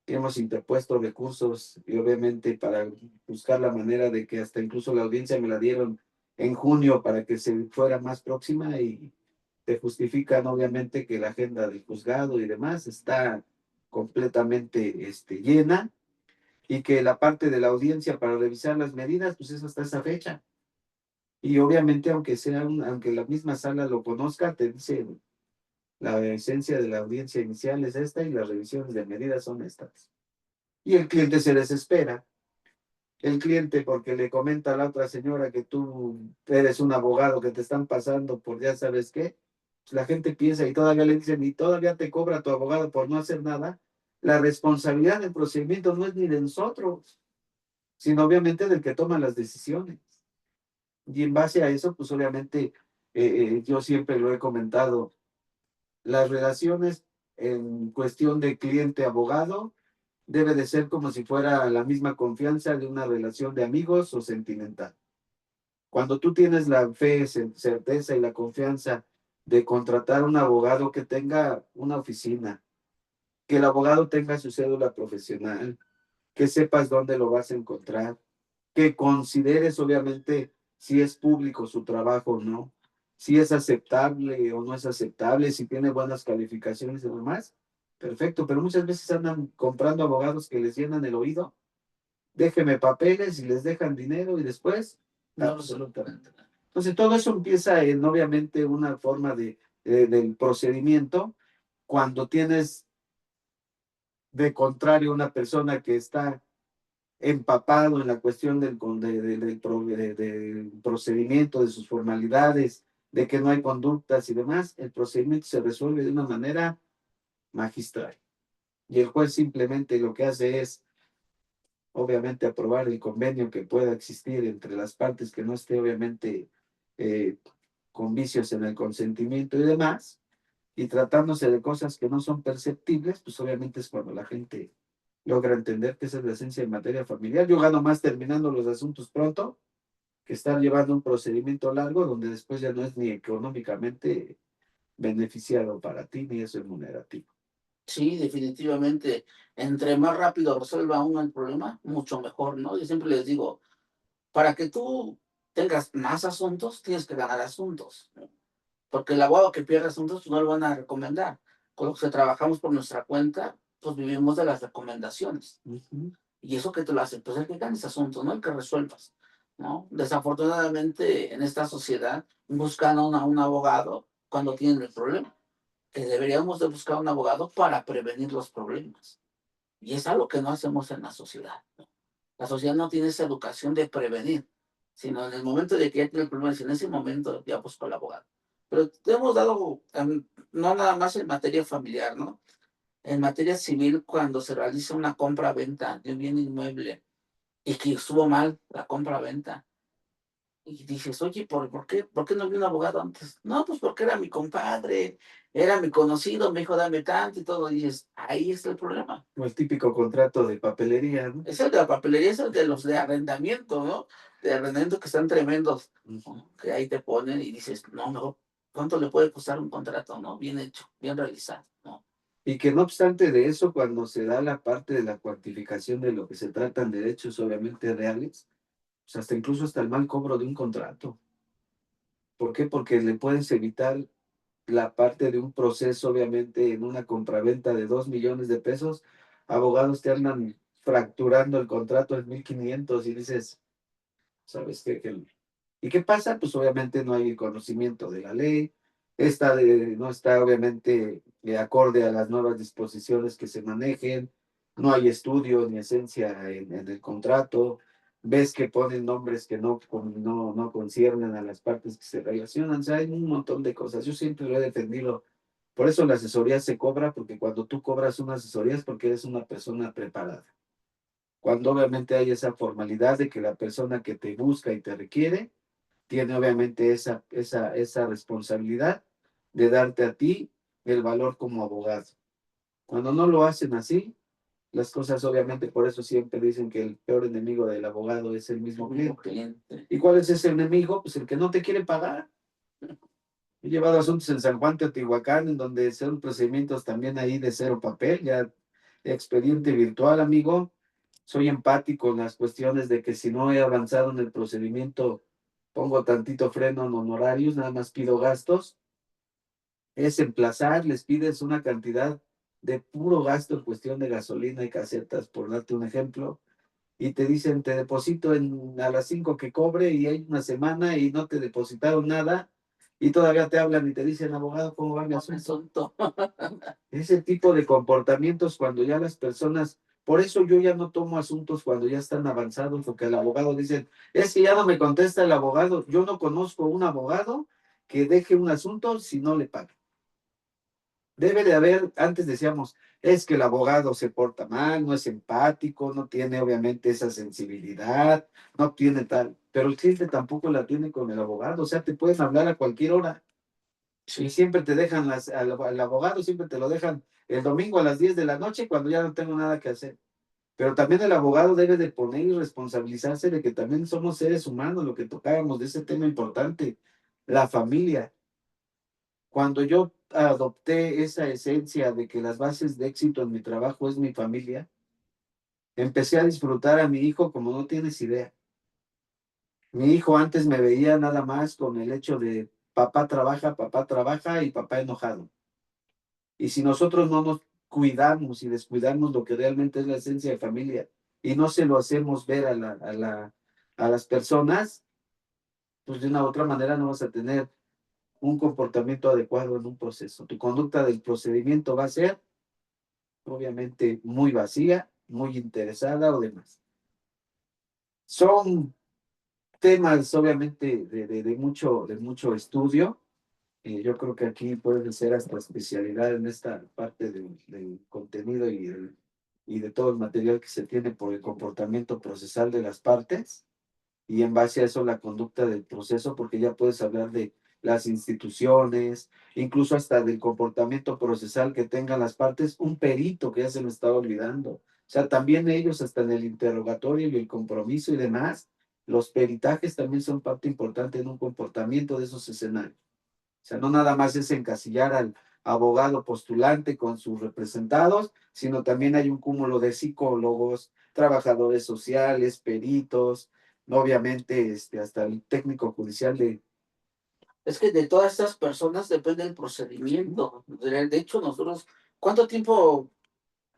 hemos interpuesto recursos y obviamente para buscar la manera de que hasta incluso la audiencia me la dieron en junio para que se fuera más próxima y te justifican obviamente que la agenda del juzgado y demás está completamente llena y que la parte de la audiencia para revisar las medidas pues es hasta esa fecha. Y obviamente aunque la misma sala lo conozca, te dice la esencia de la audiencia inicial es esta y las revisiones de medidas son estas. Y el cliente se desespera. El cliente porque le comenta a la otra señora que tú eres un abogado que te están pasando por ya sabes qué, pues la gente piensa y todavía le dicen y todavía te cobra tu abogado por no hacer nada. La responsabilidad del procedimiento no es ni de nosotros, sino obviamente del que toma las decisiones. Y en base a eso, pues obviamente yo siempre lo he comentado, las relaciones en cuestión de cliente-abogado debe de ser como si fuera la misma confianza de una relación de amigos o sentimental. Cuando tú tienes la fe, certeza y la confianza de contratar un abogado que tenga una oficina, que el abogado tenga su cédula profesional, que sepas dónde lo vas a encontrar, que consideres obviamente si es público su trabajo o no, si es aceptable o no es aceptable, si tiene buenas calificaciones y demás, perfecto, pero muchas veces andan comprando abogados que les llenan el oído, déjeme papeles y les dejan dinero y después, No, absolutamente. Entonces todo eso empieza en obviamente una forma del procedimiento cuando tienes de contrario una persona que está empapado en la cuestión del procedimiento, de sus formalidades, de que no hay conductas y demás, el procedimiento se resuelve de una manera magistral. Y el juez simplemente lo que hace es, obviamente, aprobar el convenio que pueda existir entre las partes, que no esté, obviamente, eh, con vicios en el consentimiento y demás, y tratándose de cosas que no son perceptibles, pues obviamente es cuando la gente logra entender que esa es la esencia en materia familiar. Yo gano más terminando los asuntos pronto que estar llevando un procedimiento largo donde después ya no es ni económicamente beneficiado para ti ni es remunerativo. sí, definitivamente, entre más rápido resuelva uno el problema, mucho mejor, ¿no? Yo siempre les digo, para que tú tengas más asuntos, tienes que ganar asuntos, ¿no? Porque el abogado que pierde asuntos no lo van a recomendar. Con los que trabajamos por nuestra cuenta, pues vivimos de las recomendaciones. Y eso que te lo hace, pues el que ganes asuntos, ¿no? El que resuelvas, ¿no? Desafortunadamente, en esta sociedad, buscan a un abogado cuando tienen el problema, que deberíamos de buscar un abogado para prevenir los problemas. Y es algo que no hacemos en la sociedad, ¿no? La sociedad no tiene esa educación de prevenir, sino en el momento de que ya tiene el problema, en ese momento ya busco al abogado. Pero te hemos dado, no nada más en materia familiar, ¿no? En materia civil, cuando se realiza una compra-venta de un bien inmueble y que estuvo mal la compra-venta, y dices, oye, ¿por qué no vi un abogado antes? No, pues porque era mi compadre, era mi conocido, me dijo, dame tanto y todo. Y dices, ahí está el problema. O el típico contrato de papelería, ¿no? Es el de la papelería, es el de los de arrendamiento, ¿no? De arrendamiento que están tremendos, ¿no? Que ahí te ponen y dices, no, no. cuánto le puede costar un contrato, ¿no? Bien hecho, bien realizado, ¿no? Y que no obstante de eso, cuando se da la parte de la cuantificación de lo que se tratan derechos obviamente reales, pues hasta incluso hasta el mal cobro de un contrato. ¿Por qué? Porque le puedes evitar la parte de un proceso, obviamente, en una compraventa de 2 millones de pesos, abogados te andan fracturando el contrato en 1,500 y dices, ¿sabes qué? ¿Y qué pasa? Pues obviamente no hay conocimiento de la ley, no está obviamente acorde a las nuevas disposiciones que se manejen, no hay estudio ni esencia en el contrato, ves que ponen nombres que no conciernen a las partes que se relacionan, o sea, hay un montón de cosas. Yo siempre lo he defendido. Por eso la asesoría se cobra, porque cuando tú cobras una asesoría es porque eres una persona preparada. Cuando obviamente hay esa formalidad de que la persona que te busca y te requiere tiene obviamente esa responsabilidad de darte a ti el valor como abogado. Cuando no lo hacen así, las cosas obviamente, por eso siempre dicen que el peor enemigo del abogado es el mismo cliente. ¿Y cuál es ese enemigo? Pues el que no te quiere pagar. He llevado asuntos en San Juan, Teotihuacán, en donde son procedimientos también ahí de cero papel, ya expediente virtual, amigo. Soy empático en las cuestiones de que si no he avanzado en el procedimiento, pongo tantito freno en honorarios, nada más pido gastos. Es emplazar, les pides una cantidad de puro gasto en cuestión de gasolina y casetas, por darte un ejemplo, y te dicen, te deposito a las 5 que cobre y hay una semana y no te depositaron nada y todavía te hablan y te dicen, abogado, ¿cómo va mi asunto? Ese tipo de comportamientos cuando ya las personas, por eso yo ya no tomo asuntos cuando ya están avanzados, porque el abogado dice, es que ya no me contesta el abogado, yo no conozco un abogado que deje un asunto si no le paga. Debe de haber, antes decíamos, es que el abogado se porta mal, no es empático, no tiene obviamente esa sensibilidad, no tiene tal, pero el cliente tampoco la tiene con el abogado, o sea, te pueden hablar a cualquier hora y siempre te dejan al abogado, siempre te lo dejan el domingo a las 10 de la noche cuando ya no tengo nada que hacer. Pero también el abogado debe de poner y responsabilizarse de que también somos seres humanos, lo que tocábamos de ese tema importante, la familia. Cuando yo adopté esa esencia de que las bases de éxito en mi trabajo es mi familia, empecé a disfrutar a mi hijo como no tienes idea. Mi hijo antes me veía nada más con el hecho de papá trabaja y papá enojado. Y si nosotros no nos cuidamos y descuidamos lo que realmente es la esencia de familia y no se lo hacemos ver a las personas, pues de una u otra manera no vas a tener un comportamiento adecuado en un proceso. Tu conducta del procedimiento va a ser obviamente muy vacía, muy interesada o demás. Son temas obviamente de mucho estudio. Yo creo que aquí puede ser hasta especialidad en esta parte del contenido y de todo el material que se tiene por el comportamiento procesal de las partes y en base a eso la conducta del proceso, porque ya puedes hablar de las instituciones, incluso hasta del comportamiento procesal que tengan las partes, un perito que ya se me estaba olvidando. O sea, también ellos hasta en el interrogatorio y el compromiso y demás, los peritajes también son parte importante en un comportamiento de esos escenarios. O sea, no nada más es encasillar al abogado postulante con sus representados, sino también hay un cúmulo de psicólogos, trabajadores sociales, peritos, obviamente hasta el técnico judicial de... Es que de todas estas personas depende el procedimiento. De hecho, nosotros, ¿cuánto tiempo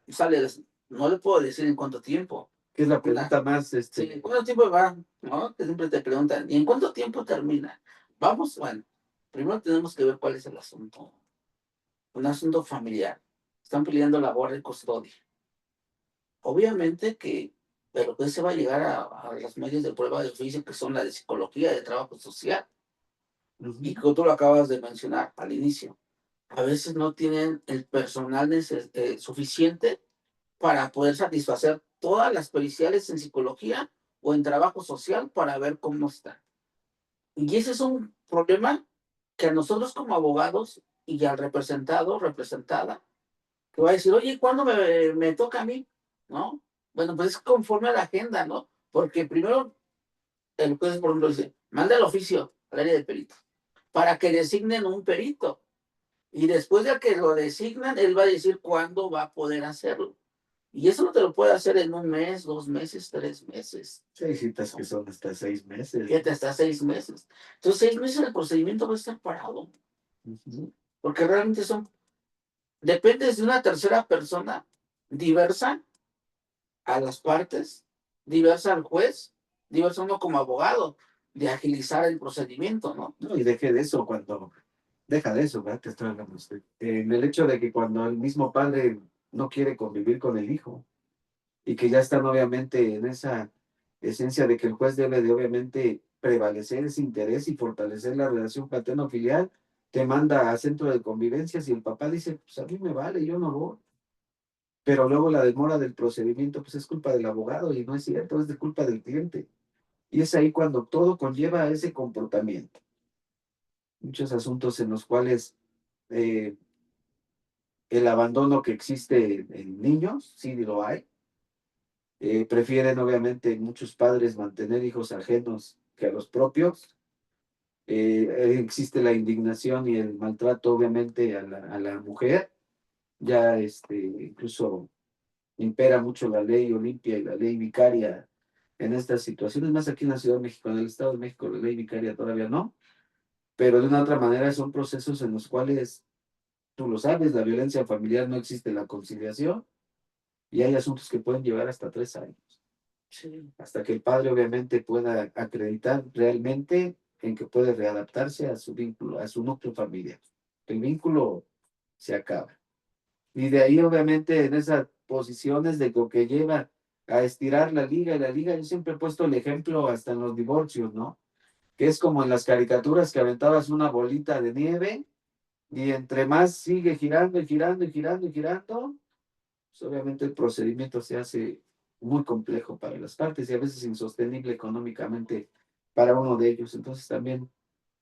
sale? No le puedo decir en cuánto tiempo. Que es la pregunta más... Sí, ¿cuánto tiempo va? ¿No? Que siempre te preguntan, ¿y en cuánto tiempo termina? Vamos, bueno, primero tenemos que ver cuál es el asunto. Un asunto familiar. Están pidiendo labor de custodia. Obviamente que, pero que se va a llegar a los medios de prueba de oficio que son la de psicología, de trabajo social, y que tú lo acabas de mencionar al inicio. A veces no tienen el personal suficiente para poder satisfacer todas las periciales en psicología o en trabajo social para ver cómo está. Y ese es un problema que a nosotros como abogados y al representado, representada, que va a decir, oye, ¿cuándo me toca a mí? ¿No? Bueno, pues es conforme a la agenda, ¿no? Porque primero el juez, por ejemplo, dice, manda el oficio al área de perito. para que designen un perito. Y después de que lo designan, él va a decir cuándo va a poder hacerlo. Y eso no te lo puede hacer en 1 mes, 2 meses, 3 meses. Sí, hay citas que son hasta 6 meses. Fíjate, hasta 6 meses. Entonces, 6 meses el procedimiento va a estar parado. Porque realmente dependes de una tercera persona diversa a las partes, diversa al juez, diversa uno como abogado, de agilizar el procedimiento, ¿no? No, y deja de eso, ¿verdad? Te estoy hablando usted. En el hecho de que cuando el mismo padre no quiere convivir con el hijo y que ya están obviamente en esa esencia de que el juez debe de obviamente prevalecer ese interés y fortalecer la relación paterno-filial, te manda a centro de convivencias y el papá dice, pues a mí me vale, yo no voy. Pero luego la demora del procedimiento, pues es culpa del abogado y no es cierto, es de culpa del cliente. Y es ahí cuando todo conlleva a ese comportamiento. Muchos asuntos en los cuales eh, el abandono que existe en niños, sí lo hay. Prefieren obviamente muchos padres mantener hijos ajenos que a los propios. Existe la indignación y el maltrato obviamente a la mujer. Ya incluso impera mucho la ley Olimpia y la ley vicaria en estas situaciones, más aquí en la Ciudad de México, en el Estado de México, la ley vicaria todavía no, pero de una otra manera son procesos en los cuales, tú lo sabes, la violencia familiar no existe la conciliación y hay asuntos que pueden llevar hasta 3 años, Sí. hasta que el padre obviamente pueda acreditar realmente en que puede readaptarse a su vínculo, a su núcleo familiar. El vínculo se acaba. Y de ahí, obviamente, en esas posiciones de lo que lleva a estirar la liga, y la liga, yo siempre he puesto el ejemplo hasta en los divorcios, ¿no? Que es como en las caricaturas que aventabas una bolita de nieve y entre más sigue girando y girando y girando y girando, pues obviamente el procedimiento se hace muy complejo para las partes y a veces insostenible económicamente para uno de ellos. Entonces también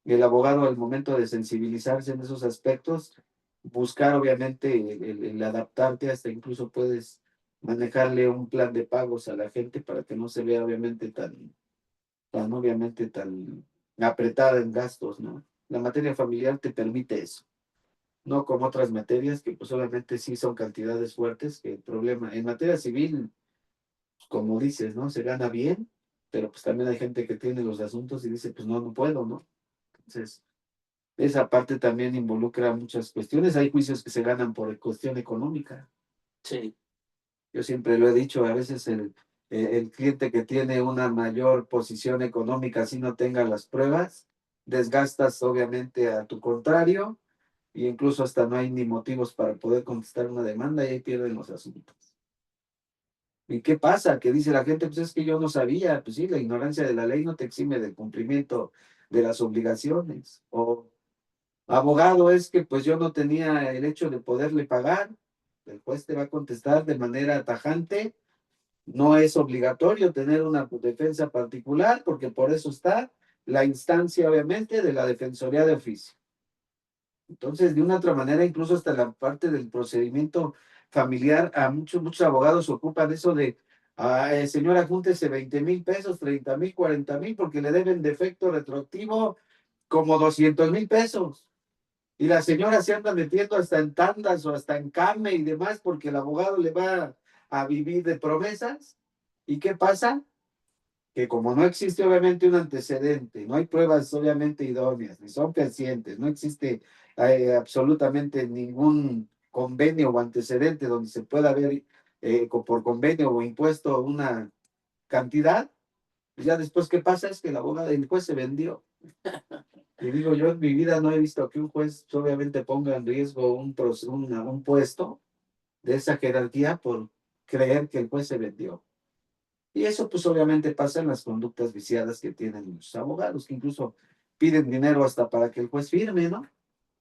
el abogado al momento de sensibilizarse en esos aspectos, buscar obviamente el adaptarte, hasta incluso puedes manejarle un plan de pagos a la gente para que no se vea obviamente tan obviamente tan apretada en gastos, ¿no? La materia familiar te permite eso, no como otras materias que pues obviamente sí son cantidades fuertes, que el problema en materia civil, pues, como dices, ¿no? Se gana bien, pero pues también hay gente que tiene los asuntos y dice, pues no, no puedo, ¿no? Entonces, esa parte también involucra muchas cuestiones. Hay juicios que se ganan por cuestión económica. Sí. Yo siempre lo he dicho, a veces el cliente que tiene una mayor posición económica, si no tenga las pruebas, desgastas obviamente a tu contrario y incluso hasta no hay ni motivos para poder contestar una demanda y ahí pierden los asuntos. ¿Y qué pasa? Que dice la gente, pues es que yo no sabía, pues sí, la ignorancia de la ley no te exime del cumplimiento de las obligaciones. O abogado, es que pues yo no tenía el hecho de poderle pagar. El juez te va a contestar de manera tajante. No es obligatorio tener una defensa particular porque por eso está la instancia, obviamente, de la defensoría de oficio. Entonces, de una otra manera, incluso hasta la parte del procedimiento familiar, a muchos abogados ocupan eso de, señora, júntese 20,000 pesos, 30,000, 40,000, porque le deben de efecto retroactivo como 200,000 pesos. Y la señora se anda metiendo hasta en tandas o hasta en came y demás porque el abogado le va a vivir de promesas. ¿Y qué pasa? Que como no existe obviamente un antecedente, no hay pruebas obviamente idóneas, ni son fehacientes, no existe absolutamente ningún convenio o antecedente donde se pueda haber por convenio o impuesto una cantidad, pues ya después qué pasa es que el abogado del juez se vendió. Y digo, yo en mi vida no he visto que un juez obviamente ponga en riesgo un puesto de esa jerarquía por creer que el juez se vendió. Y eso pues obviamente pasa en las conductas viciadas que tienen los abogados, que incluso piden dinero hasta para que el juez firme, ¿no?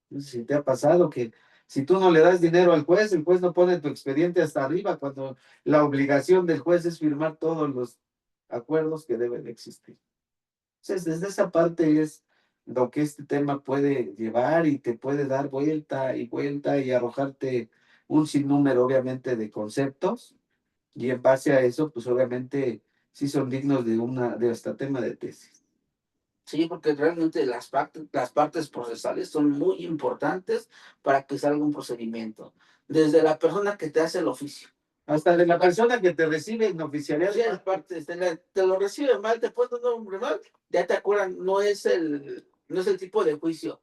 No sé si te ha pasado que si tú no le das dinero al juez, el juez no pone tu expediente hasta arriba cuando la obligación del juez es firmar todos los acuerdos que deben existir. Entonces, desde esa parte es lo que este tema puede llevar y te puede dar vuelta y arrojarte un sinnúmero, obviamente, de conceptos. Y en base a eso, pues obviamente sí son dignos de este tema de tesis. Sí, porque realmente las partes procesales son muy importantes para que salga un procedimiento. Desde la persona que te hace el oficio. Hasta de la persona que te recibe en oficialidad. Sí, aparte, te lo recibe mal, te ponen un nombre mal, ya te acuerdan, no es el tipo de juicio,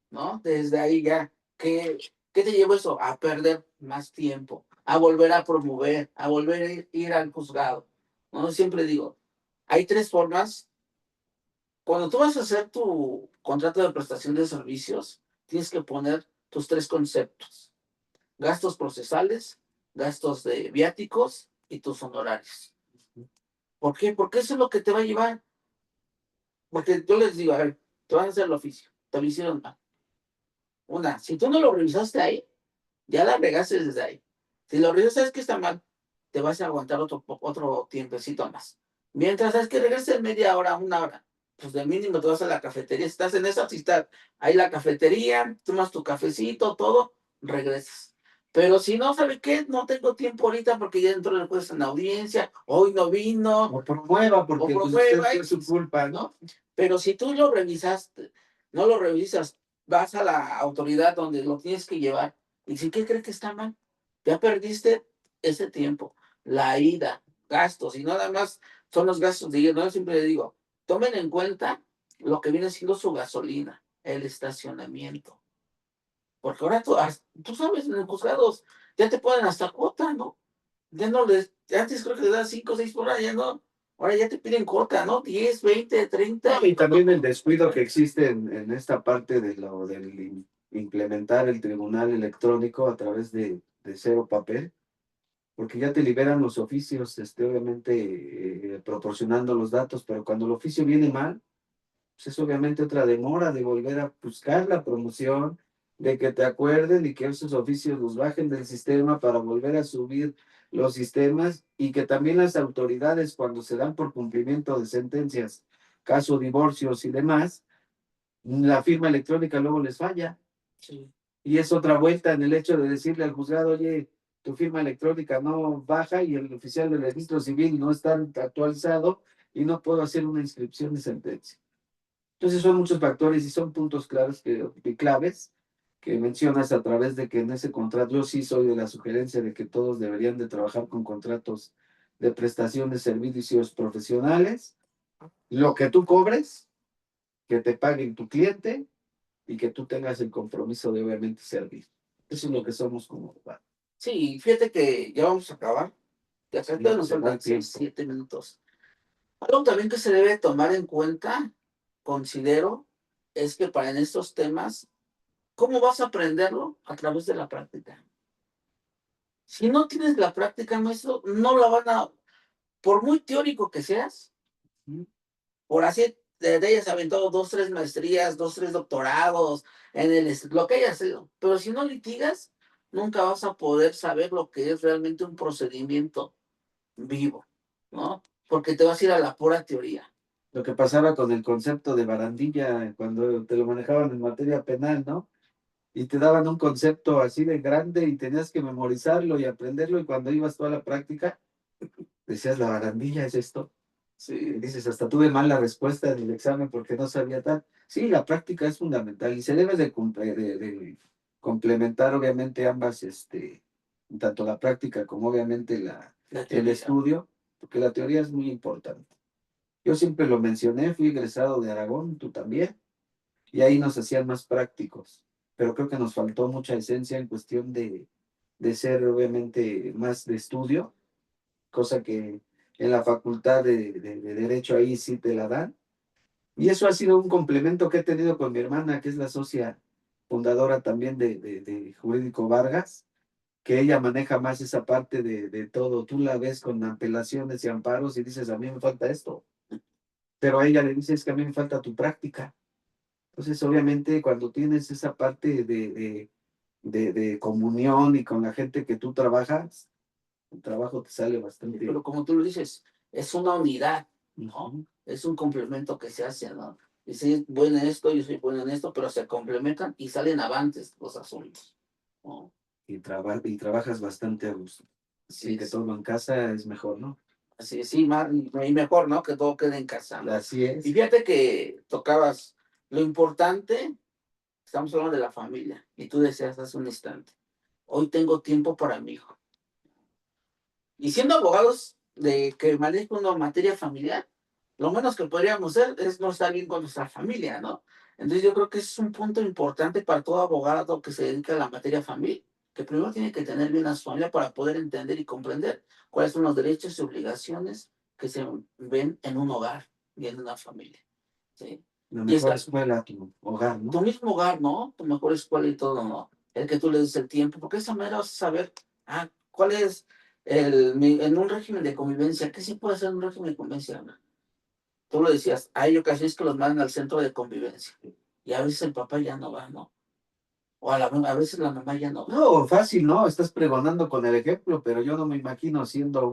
¿no? Desde ahí ya, ¿qué te llevó eso? A perder más tiempo, a volver a promover, a volver a ir al juzgado, ¿no? Siempre digo, hay tres formas. Cuando tú vas a hacer tu contrato de prestación de servicios, tienes que poner tus tres conceptos: gastos procesales, gastos de viáticos y tus honorarios. ¿Por qué? Porque eso es lo que te va a llevar. Porque yo les digo, a ver, te van a hacer el oficio, te lo hicieron mal. Una, si tú no lo revisaste ahí, ya la regaste desde ahí. Si lo revisas, sabes que está mal, te vas a aguantar otro tiempecito más. Mientras sabes que regreses media hora, una hora, pues de mínimo te vas a la cafetería. Si estás en esa, si está ahí la cafetería, tomas tu cafecito, todo, regresas. Pero si no, ¿sabe qué? No tengo tiempo ahorita porque ya entró el juez en audiencia, hoy no vino. O promueva, porque O pues, usted promueva, fue su culpa, ¿no? pero si tú lo revisaste, no lo revisas, vas a la autoridad donde lo tienes que llevar y si ¿qué crees que está mal? Ya perdiste ese tiempo, la ida, gastos y nada más son los gastos de ida. No, siempre le digo, tomen en cuenta lo que viene siendo su gasolina, el estacionamiento. Porque ahora tú sabes, en los juzgados ya te ponen hasta cuota, ¿no? Ya no antes creo que le dan 5 o 6 por hora, ya no. Ahora ya te piden cuota, ¿no? 10, 20, 30. No, y también el descuido que existe en esta parte del implementar el tribunal electrónico a través de cero papel, porque ya te liberan los oficios, obviamente proporcionando los datos, pero cuando el oficio viene mal, pues es obviamente otra demora de volver a buscar la promoción, de que te acuerden y que esos oficios los bajen del sistema para volver a subir los sistemas y que también las autoridades cuando se dan por cumplimiento de sentencias, caso divorcios y demás, la firma electrónica luego les falla. Sí. Y es otra vuelta en el hecho de decirle al juzgado, oye, tu firma electrónica no baja y el oficial del registro civil no está actualizado y no puedo hacer una inscripción de sentencia. Entonces son muchos factores y son puntos claros claves que mencionas a través de que en ese contrato, yo sí soy de la sugerencia de que todos deberían de trabajar con contratos de prestación de servicios profesionales, lo que tú cobres, que te paguen tu cliente y que tú tengas el compromiso de obviamente servir. Eso es lo que somos como lugar. Sí, fíjate que ya vamos a acabar. De acá Sí, nos se va faltan el tiempo. 6, 7 minutos. Algo también que se debe tomar en cuenta, considero, es que para en estos temas, ¿cómo vas a aprenderlo? A través de la práctica. Si no tienes la práctica, maestro, no la van a, por muy teórico que seas, por así te hayas aventado 2, 3 maestrías, 2, 3 doctorados, lo que hayas sido, pero si no litigas, nunca vas a poder saber lo que es realmente un procedimiento vivo, ¿no? Porque te vas a ir a la pura teoría. Lo que pasaba con el concepto de barandilla cuando te lo manejaban en materia penal, ¿no? Y te daban un concepto así de grande y tenías que memorizarlo y aprenderlo y cuando ibas toda la práctica, decías, la barandilla es esto. Sí, dices, hasta tuve mal la respuesta en el examen porque no sabía tal. Sí, la práctica es fundamental y se debe de complementar obviamente ambas, tanto la práctica como obviamente el estudio, porque la teoría es muy importante. Yo siempre lo mencioné, fui egresado de Aragón, tú también, y ahí nos hacían más prácticos, pero creo que nos faltó mucha esencia en cuestión de ser obviamente más de estudio, cosa que en la facultad de Derecho ahí sí te la dan. Y eso ha sido un complemento que he tenido con mi hermana, que es la socia fundadora también de Jurídico Vargas, que ella maneja más esa parte de todo. Tú la ves con apelaciones y amparos y dices, a mí me falta esto. Pero a ella le dices, es que a mí me falta tu práctica. Entonces, obviamente, cuando tienes esa parte de comunión y con la gente que tú trabajas, el trabajo te sale bastante. Pero como tú lo dices, es una unidad, ¿no? Es un complemento que se hace, ¿no? Y si bueno en esto, yo soy bueno en esto, pero se complementan y salen avantes los asuntos, ¿no? Y trabajas bastante a gusto. Así que todo en casa es mejor, ¿no? Así es, sí, más, y mejor, ¿no? Que todo quede en casa, ¿no? Así es. Y fíjate que tocabas lo importante, estamos hablando de la familia, y tú decías hace un instante, hoy tengo tiempo para mi hijo. Y siendo abogados de que manejan una materia familiar, lo menos que podríamos hacer es no estar bien con nuestra familia, ¿no? Entonces yo creo que ese es un punto importante para todo abogado que se dedica a la materia familiar, que primero tiene que tener bien a su familia para poder entender y comprender cuáles son los derechos y obligaciones que se ven en un hogar y en una familia, ¿sí? La Y mejor está escuela, tu hogar, tu ¿no? mismo hogar, ¿no? Tu mejor escuela y todo, ¿no? El que tú le des el tiempo, porque de esa manera vas a saber, cuál es en un régimen de convivencia, ¿qué sí puede ser un régimen de convivencia, ¿no? Tú lo decías, hay ocasiones que los mandan al centro de convivencia y a veces el papá ya no va, ¿no? O a veces la mamá ya no va. No, fácil, ¿no? Estás pregonando con el ejemplo, pero yo no me imagino siendo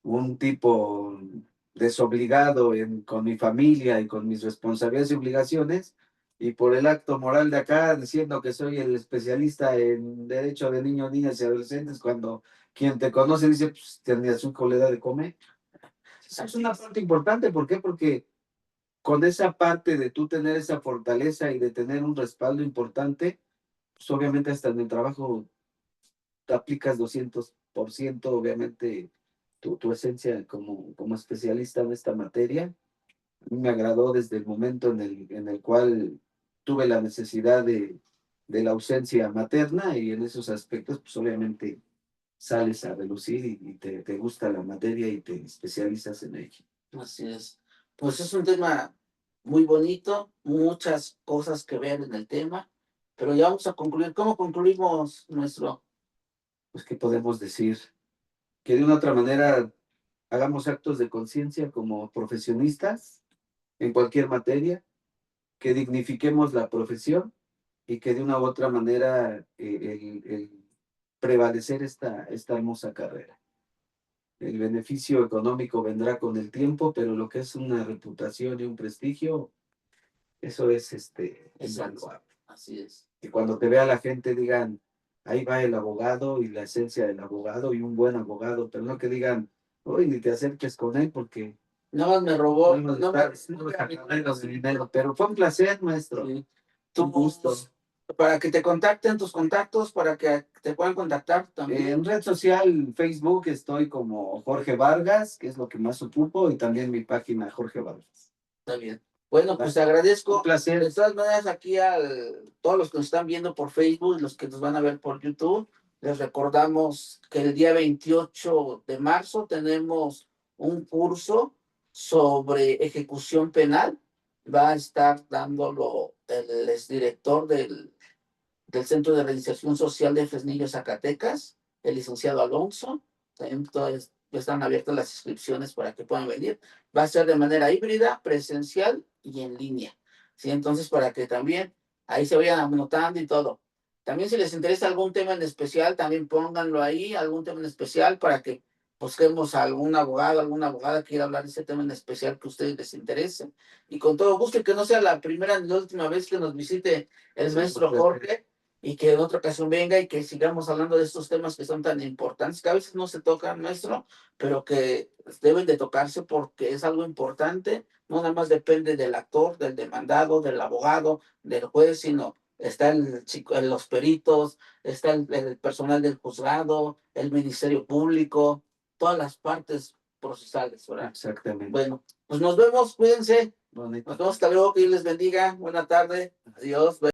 un tipo desobligado con mi familia y con mis responsabilidades y obligaciones, y por el acto moral de acá diciendo que soy el especialista en derecho de niños, niñas y adolescentes, cuando quien te conoce dice, pues, tenía su colega de comer. Esa es una parte importante, ¿por qué? Porque con esa parte de tú tener esa fortaleza y de tener un respaldo importante, pues obviamente hasta en el trabajo te aplicas 200%, obviamente tu esencia como especialista en esta materia. A mí me agradó desde el momento en el cual tuve la necesidad de la ausencia materna, y en esos aspectos, pues obviamente sales a relucir y te gusta la materia y te especializas en ella. Así es. Pues es un tema muy bonito, muchas cosas que ver en el tema, pero ya vamos a concluir. ¿Cómo concluimos nuestro? Pues, ¿qué podemos decir? Que de una otra manera hagamos actos de conciencia como profesionistas en cualquier materia, que dignifiquemos la profesión y que de una u otra manera el prevalecer esta hermosa carrera. El beneficio económico vendrá con el tiempo, pero lo que es una reputación y un prestigio, eso es Exacto. invaluable. Así es. Que cuando te vea la gente digan, ahí va el abogado y la esencia del abogado y un buen abogado, pero no que digan, uy, ni te acerques con él porque Nada más me robó, no no me, de dinero. Pero fue un placer, maestro. sí. Un gusto. Para que te contacten tus contactos, para que te puedan contactar también. En red social, Facebook, estoy como Jorge Vargas, que es lo que más ocupo, y también mi página Jorge Vargas. Está bien. Bueno, pues te agradezco. Un placer. De todas maneras, aquí a todos los que nos están viendo por Facebook y los que nos van a ver por YouTube, les recordamos que el día 28 de marzo tenemos un curso sobre ejecución penal. Va a estar dándolo el exdirector del Centro de Reinserción Social de Fresnillo, Zacatecas, el licenciado Alonso. También todas están abiertas las inscripciones para que puedan venir. Va a ser de manera híbrida, presencial y en línea. ¿Sí? Entonces, para que también ahí se vayan anotando y todo. También si les interesa algún tema en especial, también pónganlo ahí, algún tema en especial para que busquemos a algún abogado, alguna abogada que quiera hablar de ese tema en especial que a ustedes les interese. Y con todo gusto, que no sea la primera ni la última vez que nos visite el maestro Jorge, y que en otra ocasión venga y que sigamos hablando de estos temas que son tan importantes, que a veces no se tocan, maestro, pero que deben de tocarse porque es algo importante. No nada más depende del actor, del demandado, del abogado, del juez, sino está los peritos, está el personal del juzgado, el ministerio público, todas las partes procesales, ¿verdad? Exactamente. Bueno, pues nos vemos, cuídense. Bonito. Nos vemos, hasta luego, que Dios les bendiga. Buena tarde. Adiós.